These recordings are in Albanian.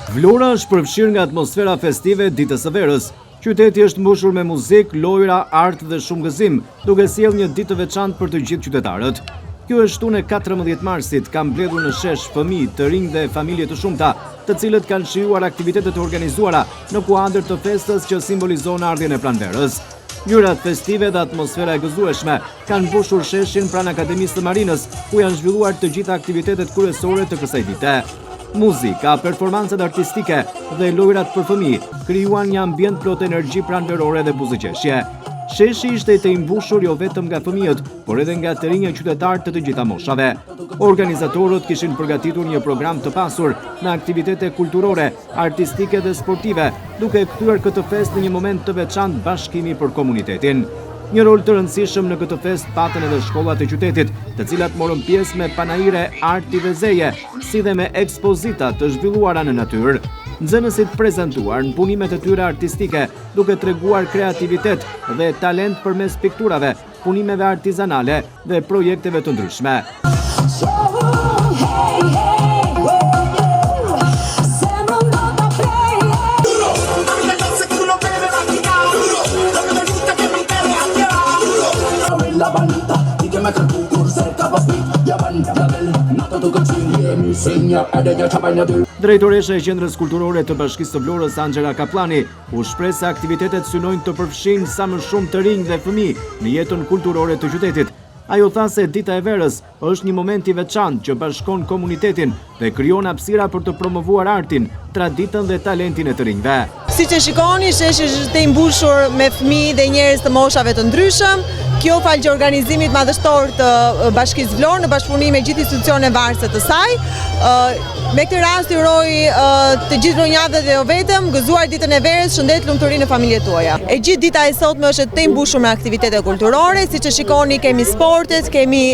Vlora është përfshirë nga atmosfera festive ditës së verës. Qyteti është mbushur me muzikë, lojra, art dhe shumë gëzim, duke sjellë një ditë të veçantë për të gjithë qytetarët. Kjo është shtunë e 14 marsit, ka mbledhur në shesh fëmijë, të rinj dhe familje të shumta, të cilët kanë shijuar aktivitetet e organizuara në kuadër të festës që simbolizon ardhjen e pranverës. Ngjyrat festive dhe atmosfera e gëzueshme kanë mbushur sheshin pranë Akademisë së Marinës, ku janë zhvilluar të gjitha aktivitetet kryesore të kësaj dite. Muzika, performancat artistike dhe lojrat për fëmijë krijuan një ambient plot energji pranverore dhe buzëqeshje. Sheshi ishte i mbushur jo vetëm nga fëmijët, por edhe nga të rinj qytetarë të gjitha moshave. Organizatorët kishin përgatitur një program të pasur me aktivitete kulturore, artistike dhe sportive, duke kthyer këtë festë në një moment të veçantë bashkimi për komunitetin. Një rol të rëndësishëm në këtë fest patën edhe shkollat e qytetit, të cilat morën pjesë me panajire, arti dhe zeje, si dhe me ekspozita të zhvilluara në natyrë. Nxënësit prezentuar në punimet e tyre artistike, duke treguar kreativitet dhe talent përmes pikturave, punimeve artizanale dhe projekteve të ndryshme. Drejtoresha e Qendrës Kulturore të Bashkisë së Vlorës, Angela Kaplani, u shpreh se aktivitetet synojnë të përfshin sa më shumë të rinj dhe fëmijë në jetën kulturore të qytetit. Ajo tha se Dita e Verës është një moment i veçantë që bashkon komunitetin dhe krijon hapësira për të promovuar artin, traditën dhe talentin e të rinjve. Siç e shikoni, sheshi është i mbushur me fëmijë dhe njerëz të moshave të ndryshëm. Kjo falë organizimit madhështor të Bashkisë Vlorë në bashkëpunim me gjithë institucionet varëse të saj. Me këtë rast uroj të gjithë ronjadët dhe jo vetëm gëzuar ditën e verës, shëndet, lumturi në familjet tuaja. E gjithë dita e sotme është të mbushur me aktivitete kulturore, siç e shikoni kemi sportet, kemi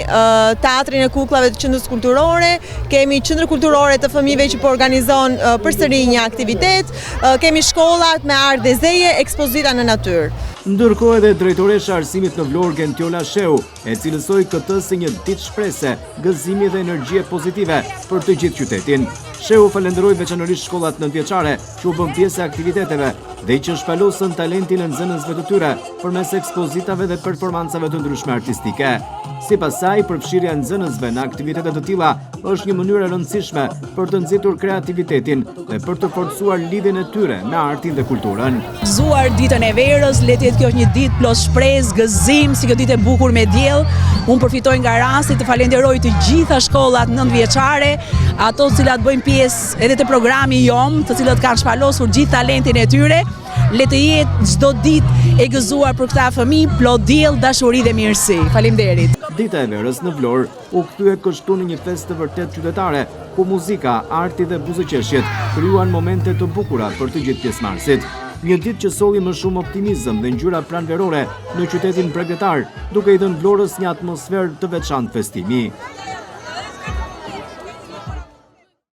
teatrin e kukullave të qendrës kulturore, kemi qendrën kulturore të fëmijëve që po organizon përsëri një aktivitet, kemi shkollat me art dhe zeje, ekspozita në natyrë. Ndërkohë edhe drejtoresha e arsimit në Vlorë, Gentiola Sheu, e cilësoi këtë si një ditë shprehse, gëzimi dhe energjie pozitive për të gjithë qytetin. Sheu falenderoi veçanërisht shkollat nëntëvjeçare që u bën pjesë e aktiviteteve dhe që shpalosën talentin e nxënësve të tyre përmes ekspozitave dhe performancave të ndryshme artistike. Sipas saj, përfshirja e nxënësve në aktivitete të tilla është një mënyrë e rëndësishme për të nxitur kreativitetin dhe për të forcuar lidhjen e tyre me artin dhe kulturën. Gëzuar ditën e verës, le të jetë kjo një ditë plot shpresë, gëzim, si kjo ditë e bukur me diell. Unë përfitoj nga rasti të falenderoj të gjitha shkollat nëntëvjeçare, ato të cilat bëjnë pjesë edhe të programi JOM, të cilët kanë shpalosur gjithë talentin e tyre. Le të jetë çdo ditë e gëzuar për këta fëmijë, plot diell, dashuri dhe mirësi. Faleminderit. Dita e Verës në Vlorë u kthye kështu në një festë të vërtet qytetare, ku muzika, arti dhe buzëqeshjet krijuan momente të bukura për të gjithë pjesëmarrësit. Një ditë që solli më shumë optimizëm dhe ngjyra pranverore në qytetin bregdetar, duke i dhënë Vlorës një atmosferë të veçantë festimi.